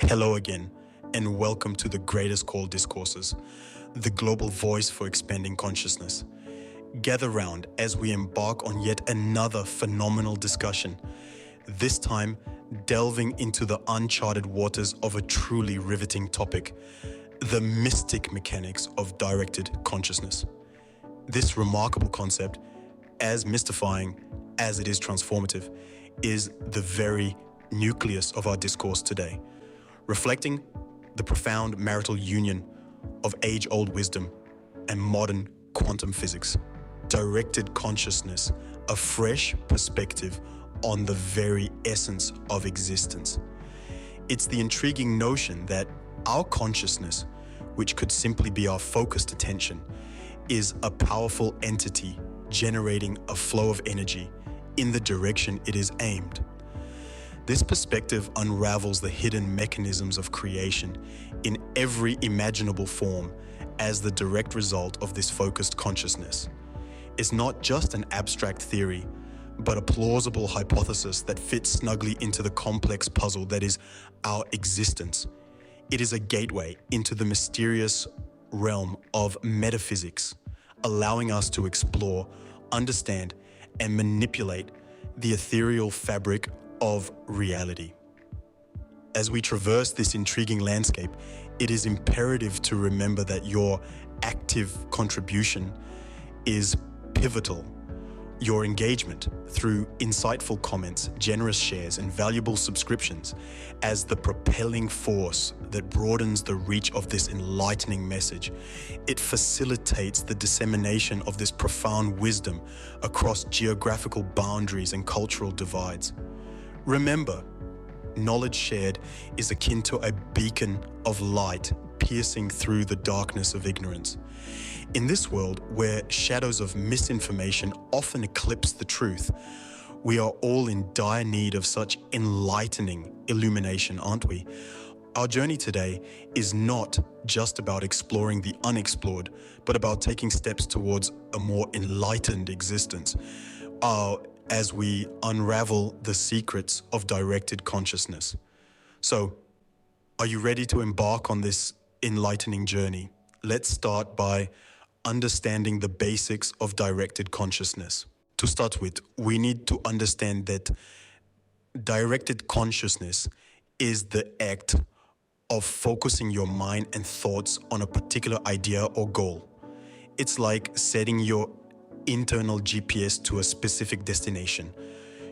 Hello again, and welcome to the greatest call discourses, the global voice for expanding consciousness. Gather round as we embark on yet another phenomenal discussion, this time delving into the uncharted waters of a truly riveting topic, the mystic mechanics of directed consciousness. This remarkable concept, as mystifying as it is transformative, is the very nucleus of our discourse today, reflecting the profound marital union of age-old wisdom and modern quantum physics. Directed consciousness, a fresh perspective on the very essence of existence. It's the intriguing notion that our consciousness, which could simply be our focused attention, is a powerful entity generating a flow of energy in the direction it is aimed. This perspective unravels the hidden mechanisms of creation in every imaginable form as the direct result of this focused consciousness. It's not just an abstract theory, but a plausible hypothesis that fits snugly into the complex puzzle that is our existence. It is a gateway into the mysterious realm of metaphysics, allowing us to explore, understand, and manipulate the ethereal fabric of reality. As we traverse this intriguing landscape, it is imperative to remember that your active contribution is pivotal. Your engagement through insightful comments, generous shares, and valuable subscriptions as the propelling force that broadens the reach of this enlightening message. It facilitates the dissemination of this profound wisdom across geographical boundaries and cultural divides. Remember, knowledge shared is akin to a beacon of light piercing through the darkness of ignorance. In this world where shadows of misinformation often eclipse the truth, we are all in dire need of such enlightening illumination, aren't we? Our journey today is not just about exploring the unexplored, but about taking steps towards a more enlightened existence. As we unravel the secrets of directed consciousness. So, are you ready to embark on this enlightening journey? Let's start by understanding the basics of directed consciousness. To start with, we need to understand that directed consciousness is the act of focusing your mind and thoughts on a particular idea or goal. It's like setting your internal GPS to a specific destination.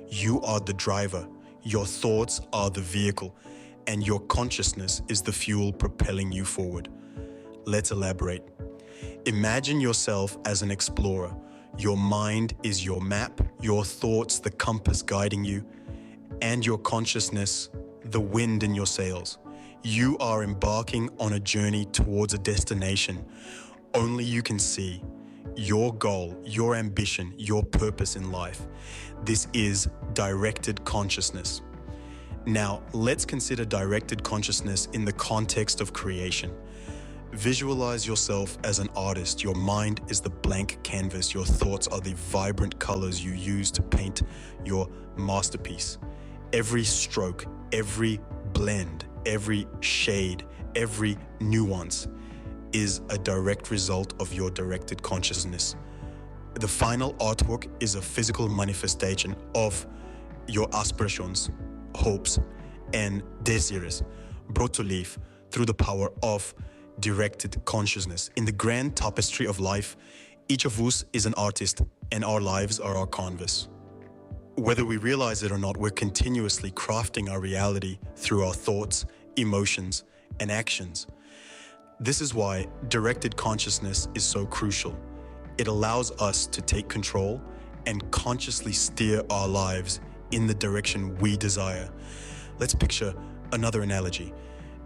You are the driver, your thoughts are the vehicle, and your consciousness is the fuel propelling you forward. Let's elaborate. Imagine yourself as an explorer. Your mind is your map, your thoughts the compass guiding you, and your consciousness the wind in your sails. You are embarking on a journey towards a destination only you can see. Your goal, your ambition, your purpose in life. This is directed consciousness. Now, let's consider directed consciousness in the context of creation. Visualize yourself as an artist. Your mind is the blank canvas. Your thoughts are the vibrant colors you use to paint your masterpiece. Every stroke, every blend, every shade, every nuance is a direct result of your directed consciousness. The final artwork is a physical manifestation of your aspirations, hopes, and desires brought to life through the power of directed consciousness. In the grand tapestry of life, each of us is an artist, and our lives are our canvas. Whether we realize it or not, we're continuously crafting our reality through our thoughts, emotions, and actions. This is why directed consciousness is so crucial. It allows us to take control and consciously steer our lives in the direction we desire. Let's picture another analogy.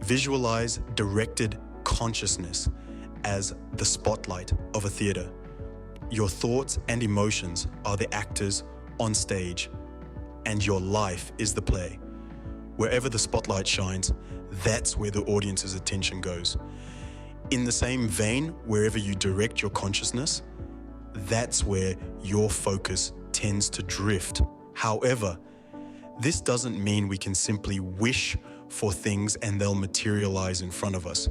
Visualize directed consciousness as the spotlight of a theater. Your thoughts and emotions are the actors on stage, and your life is the play. Wherever the spotlight shines, that's where the audience's attention goes. In the same vein, wherever you direct your consciousness, that's where your focus tends to drift. However, this doesn't mean we can simply wish for things and they'll materialize in front of us.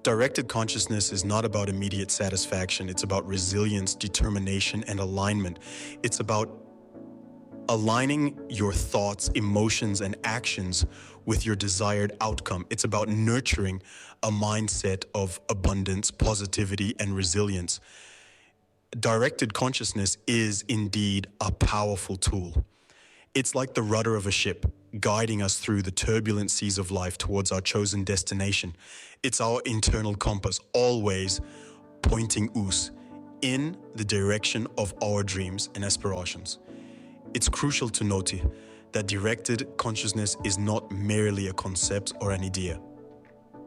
Directed consciousness is not about immediate satisfaction. It's about resilience, determination, and alignment. It's about aligning your thoughts, emotions, and actions with your desired outcome. It's about nurturing a mindset of abundance, positivity, and resilience. Directed consciousness is indeed a powerful tool. It's like the rudder of a ship, guiding us through the turbulent seas of life towards our chosen destination. It's our internal compass, always pointing us in the direction of our dreams and aspirations. It's crucial to note here that directed consciousness is not merely a concept or an idea.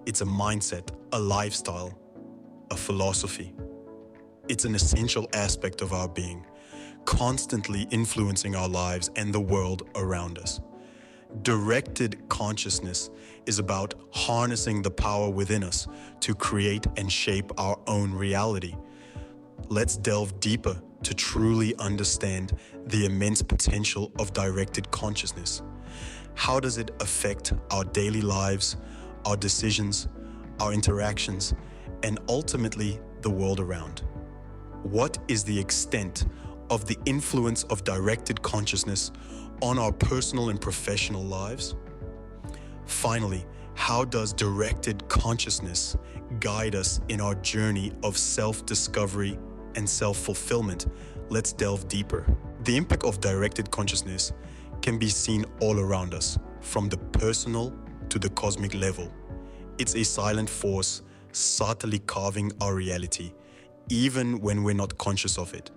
It's a mindset, a lifestyle, a philosophy. It's an essential aspect of our being, constantly influencing our lives and the world around us. Directed consciousness is about harnessing the power within us to create and shape our own reality. Let's delve deeper to truly understand the immense potential of directed consciousness. How does it affect our daily lives, our decisions, our interactions, and ultimately the world around? What is the extent of the influence of directed consciousness on our personal and professional lives? Finally, how does directed consciousness guide us in our journey of self-discovery and self-fulfillment? Let's delve deeper. The impact of directed consciousness can be seen all around us, from the personal to the cosmic level. It's a silent force subtly carving our reality, even when we're not conscious of it.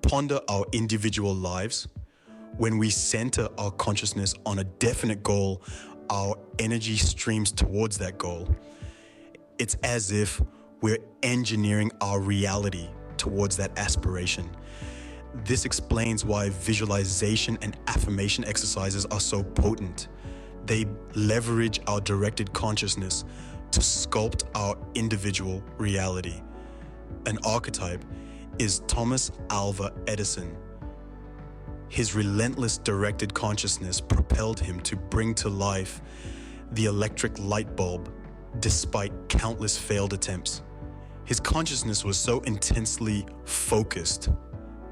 Ponder our individual lives. When we center our consciousness on a definite goal, our energy streams towards that goal. It's as if we're engineering our reality towards that aspiration. This explains why visualization and affirmation exercises are so potent. They leverage our directed consciousness to sculpt our individual reality. An archetype is Thomas Alva Edison. His relentless directed consciousness propelled him to bring to life the electric light bulb despite countless failed attempts. His consciousness was so intensely focused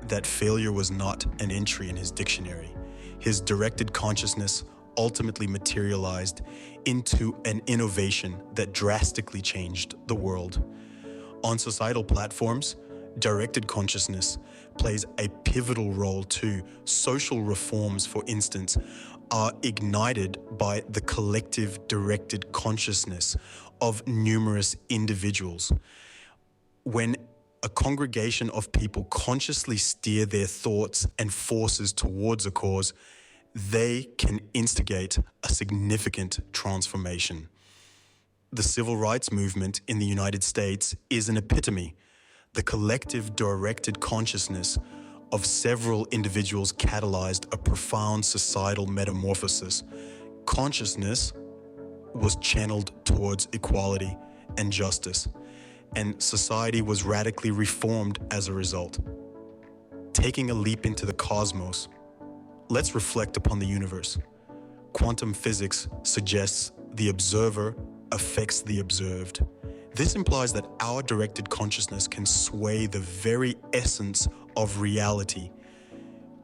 that failure was not an entry in his dictionary. His directed consciousness ultimately materialized into an innovation that drastically changed the world. On societal platforms, directed consciousness plays a pivotal role too. Social reforms, for instance, are ignited by the collective directed consciousness of numerous individuals. When a congregation of people consciously steer their thoughts and forces towards a cause, they can instigate a significant transformation. The civil rights movement in the United States is an epitome. The collective directed consciousness of several individuals catalyzed a profound societal metamorphosis. Consciousness was channeled towards equality and justice, and society was radically reformed as a result. Taking a leap into the cosmos, let's reflect upon the universe. Quantum physics suggests the observer affects the observed. This implies that our directed consciousness can sway the very essence of reality.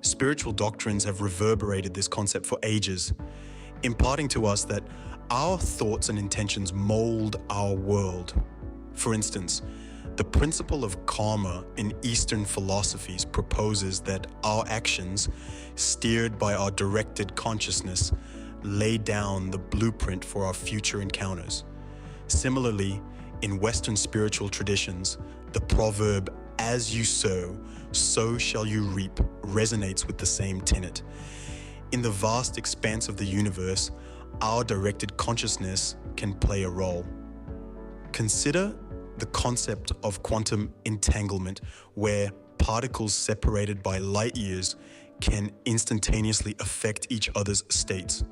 Spiritual doctrines have reverberated this concept for ages, imparting to us that our thoughts and intentions mold our world. For instance, the principle of karma in Eastern philosophies proposes that our actions, steered by our directed consciousness, lay down the blueprint for our future encounters. Similarly, in Western spiritual traditions, the proverb, "as you sow, so shall you reap," resonates with the same tenet. In the vast expanse of the universe, our directed consciousness can play a role. Consider the concept of quantum entanglement, where particles separated by light years can instantaneously affect each other's states.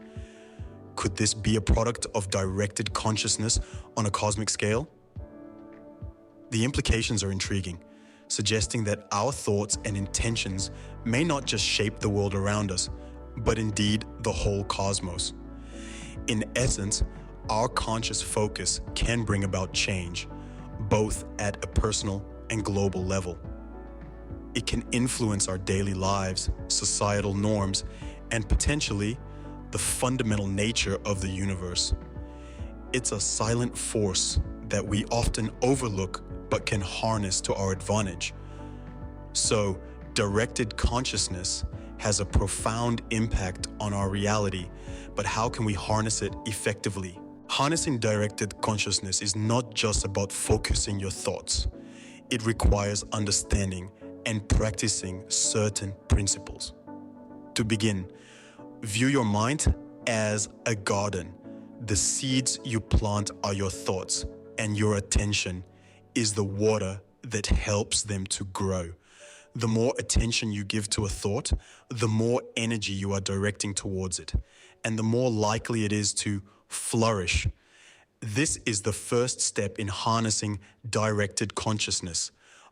Could this be a product of directed consciousness on a cosmic scale? The implications are intriguing, suggesting that our thoughts and intentions may not just shape the world around us, but indeed the whole cosmos. In essence, our conscious focus can bring about change, both at a personal and global level. It can influence our daily lives, societal norms, and potentially the fundamental nature of the universe. It's a silent force that we often overlook but can harness to our advantage. So, directed consciousness has a profound impact on our reality, but how can we harness it effectively? Harnessing directed consciousness is not just about focusing your thoughts. It requires understanding and practicing certain principles. To begin, view your mind as a garden. The seeds you plant are your thoughts, and your attention is the water that helps them to grow. The more attention you give to a thought, the more energy you are directing towards it, and the more likely it is to flourish. This is the first step in harnessing directed consciousness,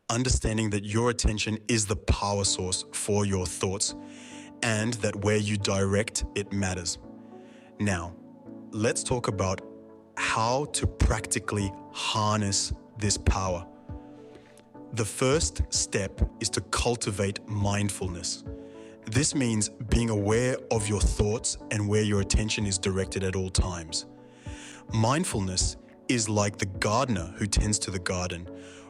understanding that your attention is the power source for your thoughts, and that where you direct it matters. Now, let's talk about how to practically harness this power. The first step is to cultivate mindfulness. This means being aware of your thoughts and where your attention is directed at all times. Mindfulness is like the gardener who tends to the garden,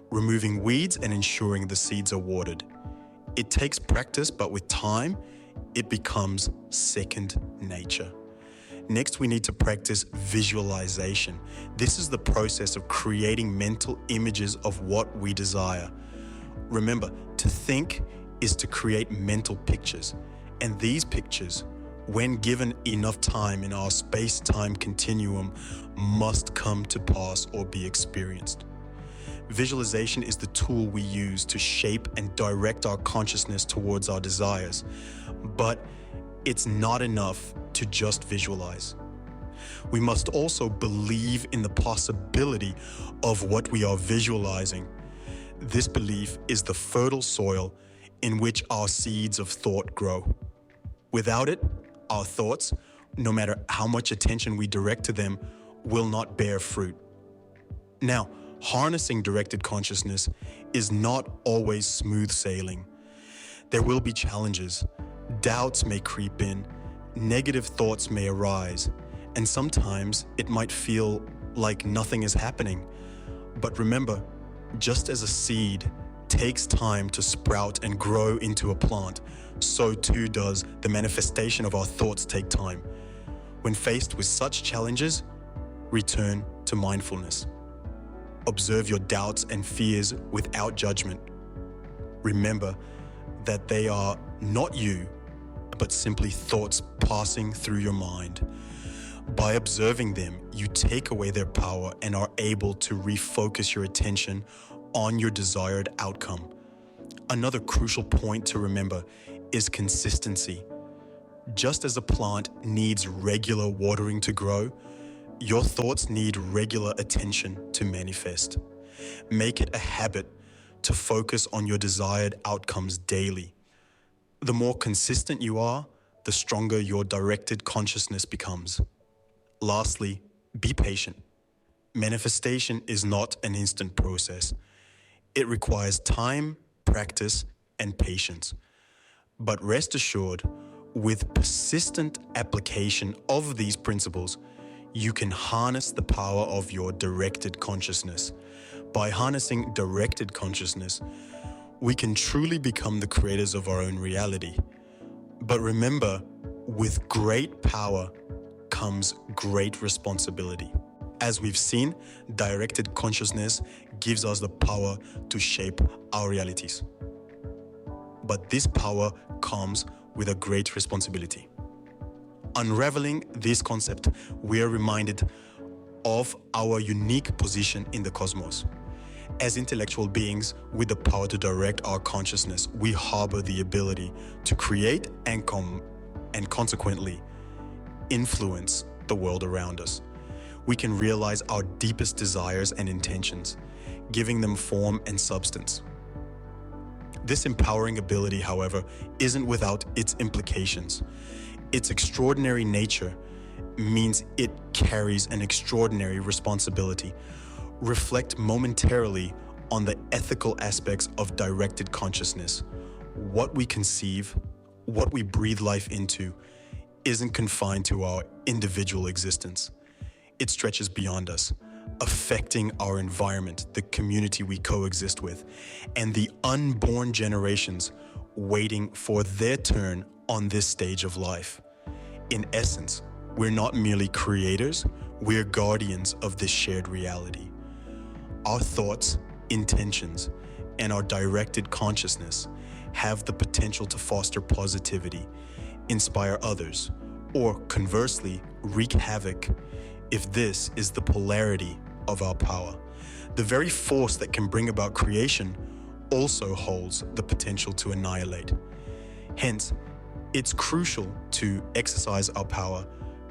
removing weeds and ensuring the seeds are watered. It takes practice, but with time, it becomes second nature. Next, we need to practice visualization. This is the process of creating mental images of what we desire. Remember, to think is to create mental pictures, and these pictures, when given enough time in our space-time continuum, must come to pass or be experienced. Visualization is the tool we use to shape and direct our consciousness towards our desires, but it's not enough to just visualize. We must also believe in the possibility of what we are visualizing. This belief is the fertile soil in which our seeds of thought grow. Without it, our thoughts, no matter how much attention we direct to them, will not bear fruit. Now, harnessing directed consciousness is not always smooth sailing. There will be challenges. Doubts may creep in, negative thoughts may arise, and sometimes it might feel like nothing is happening. But remember, just as a seed takes time to sprout and grow into a plant, so too does the manifestation of our thoughts take time. When faced with such challenges, return to mindfulness. Observe your doubts and fears without judgment. Remember that they are not you, but simply thoughts passing through your mind. By observing them, you take away their power and are able to refocus your attention on your desired outcome. Another crucial point to remember is consistency. Just as a plant needs regular watering to grow, your thoughts need regular attention to manifest. Make it a habit to focus on your desired outcomes daily. The more consistent you are, the stronger your directed consciousness becomes. Lastly, be patient. Manifestation is not an instant process. It requires time, practice, and patience. But rest assured, with persistent application of these principles, you can harness the power of your directed consciousness. By harnessing directed consciousness, we can truly become the creators of our own reality. But remember, with great power comes great responsibility. As we've seen, directed consciousness gives us the power to shape our realities. But this power comes with a great responsibility. Unraveling this concept, we are reminded of our unique position in the cosmos. As intellectual beings with the power to direct our consciousness, we harbor the ability to create and consequently influence the world around us. We can realize our deepest desires and intentions, giving them form and substance. This empowering ability, however, isn't without its implications. Its extraordinary nature means it carries an extraordinary responsibility. Reflect momentarily on the ethical aspects of directed consciousness. What we conceive, what we breathe life into, isn't confined to our individual existence. It stretches beyond us, affecting our environment, the community we coexist with, and the unborn generations waiting for their turn on this stage of life. In essence, we're not merely creators, we're guardians of this shared reality. Our thoughts, intentions, and our directed consciousness have the potential to foster positivity, inspire others, or conversely, wreak havoc if this is the polarity of our power. The very force that can bring about creation also holds the potential to annihilate. Hence, it's crucial to exercise our power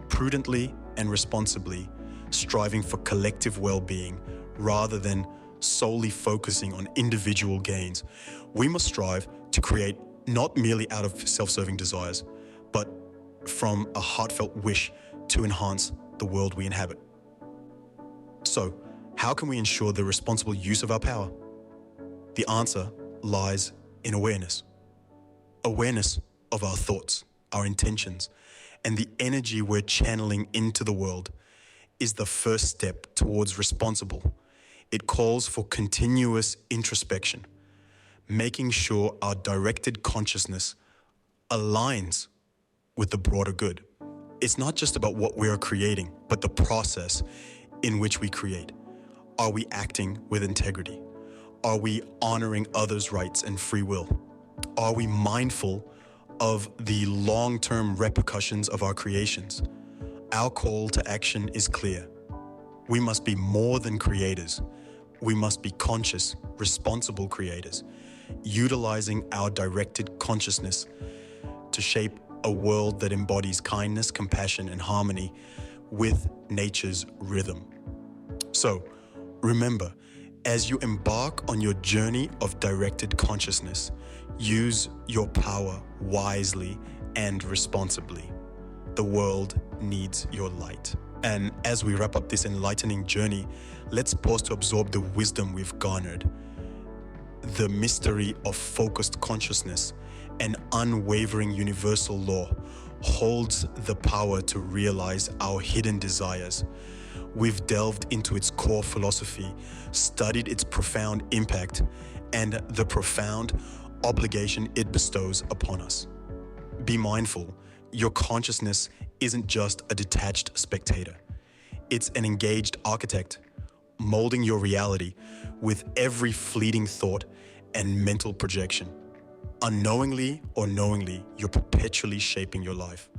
prudently and responsibly, striving for collective well-being rather than solely focusing on individual gains. We must strive to create not merely out of self-serving desires, but from a heartfelt wish to enhance the world we inhabit. So, how can we ensure the responsible use of our power? The answer lies in awareness. Awareness of our thoughts, our intentions, and the energy we're channeling into the world is the first step towards responsible. It calls for continuous introspection, making sure our directed consciousness aligns with the broader good. It's not just about what we are creating, but the process in which we create. Are we acting with integrity? Are we honoring others' rights and free will? Are we mindful of the long-term repercussions of our creations? Our call to action is clear. We must be more than creators. We must be conscious, responsible creators, utilizing our directed consciousness to shape a world that embodies kindness, compassion, and harmony with nature's rhythm. So, remember, as you embark on your journey of directed consciousness, use your power wisely and responsibly. The world needs your light. And as we wrap up this enlightening journey, let's pause to absorb the wisdom we've garnered. The mystery of focused consciousness, an unwavering universal law, holds the power to realize our hidden desires. We've delved into its core philosophy, studied its profound impact, and the profound obligation it bestows upon us. Be mindful, your consciousness isn't just a detached spectator. It's an engaged architect, molding your reality with every fleeting thought and mental projection. Unknowingly or knowingly, you're perpetually shaping your life.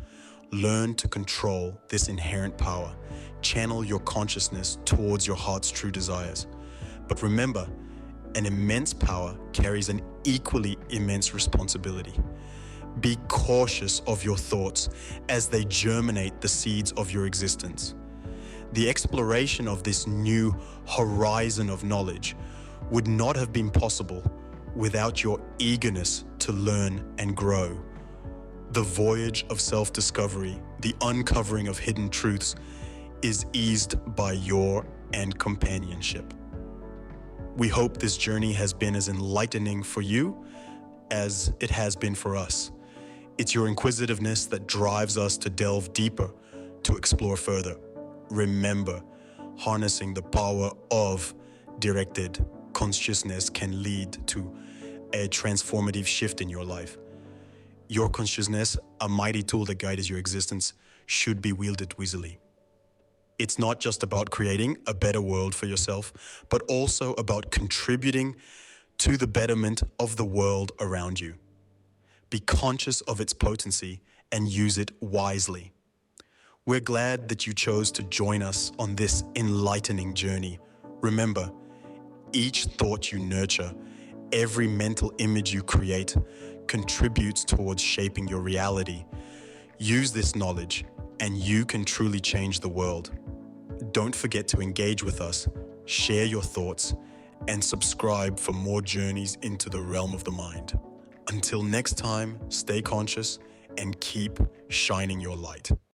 Learn to control this inherent power. Channel your consciousness towards your heart's true desires. But remember, an immense power carries an equally immense responsibility. Be cautious of your thoughts as they germinate the seeds of your existence. The exploration of this new horizon of knowledge would not have been possible without your eagerness to learn and grow. The voyage of self-discovery, the uncovering of hidden truths, is eased by your and companionship. We hope this journey has been as enlightening for you as it has been for us. It's your inquisitiveness that drives us to delve deeper, to explore further. Remember, harnessing the power of directed consciousness can lead to a transformative shift in your life. Your consciousness, a mighty tool that guides your existence, should be wielded wisely. It's not just about creating a better world for yourself, but also about contributing to the betterment of the world around you. Be conscious of its potency and use it wisely. We're glad that you chose to join us on this enlightening journey. Remember, each thought you nurture, every mental image you create, contributes towards shaping your reality. Use this knowledge, and you can truly change the world. Don't forget to engage with us, share your thoughts, and subscribe for more journeys into the realm of the mind. Until next time, stay conscious and keep shining your light.